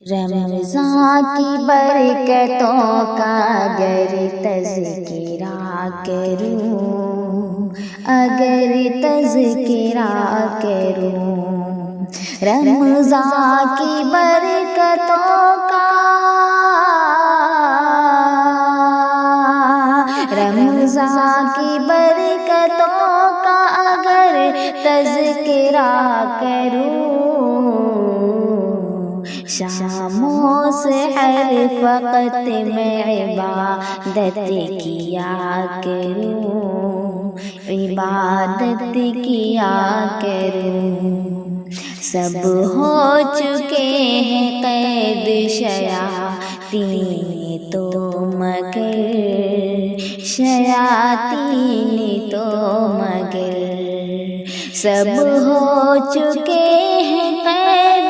رمضان کی برکتوں کا اگر تذکرہ کروں، اگر تذکرہ کروں، رمضان کی برکتوں کا، رمضان کی برکتوں کا اگر تذکرہ کروں، شام و سحر وقت میں عبادت کیا کروں، عبادت کیا کروں۔ سب ہو چکے ہیں قید شیاطین تو مگر، شیاطین تو مگر، سب ہو چکے ہیں قید،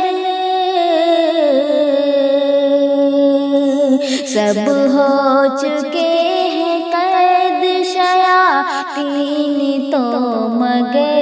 سب ہو چکے ہیں قید شیاطین تو مگر،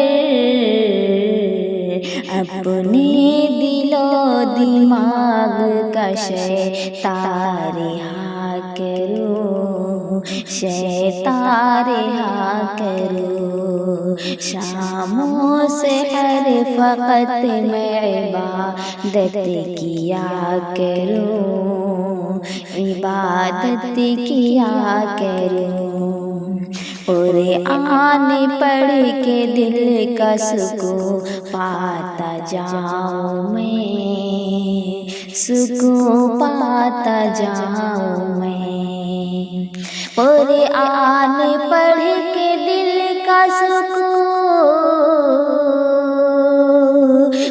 اپنے دل و دماغ کا شیطان رہا کرو، شیطان رہا کرو۔ شام و سحر فقط میں عبادت کیا کروں، عبادت کیا کروں۔ قرآن پڑھ کے دل کا سکون پاتا جاؤں میں، سکون پاتا جاؤں میں۔ قرآن پڑھ کے دل کا سکون،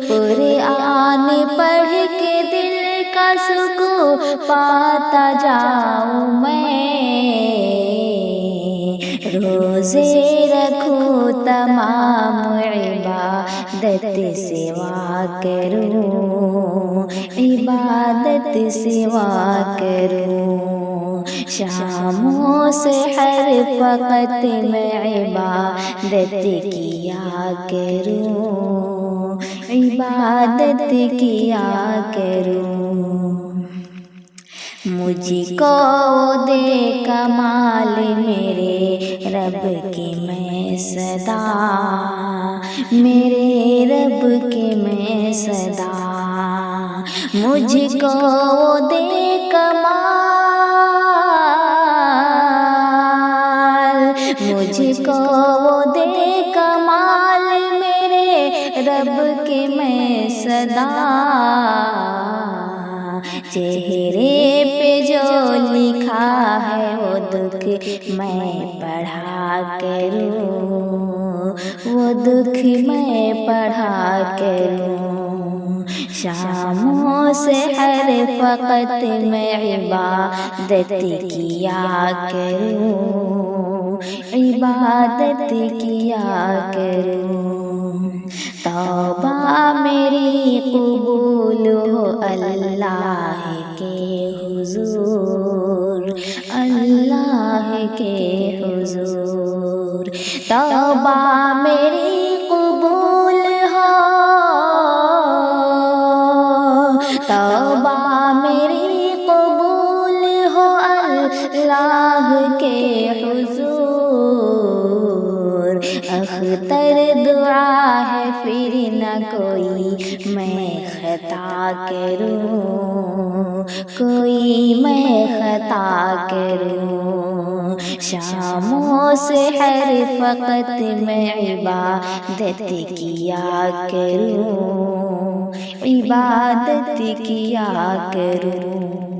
قرآن پڑھ کے دل کا سکون پاتا جاؤں میں۔ روزے رکھوں تمام عبادت سوا کروں، عبادت سوا کروں۔ شام و سحر فقط میں عبادت کیا کروں، عبادت کیا کروں۔ مجھ کو دے کمال میرے رب کی میں صدا، میرے رب کی میں صدا۔ مجھ کو دے کمال، مجھ کو دے کمال میرے رب کی میں صدا۔ چہرے پہ جو لکھا ہے وہ دکھ میں پڑھا کروں، وہ دکھ میں پڑھا کروں۔ شام و سحر فقط میں عبادت کیا کروں، عبادت کیا کروں۔ توبہ میری قبول ہو اللہ کے حضور، اللہ کے حضور۔ توبہ میری قبول ہو، توبہ میری قبول ہو اللہ کے حضور۔ اختر دعا ہے پھر نہ کوئی میں خطا کروں، کوئی میں خطا کروں۔ شام و سحر فقط میں عبادت کیا کروں، عبادت کیا کروں۔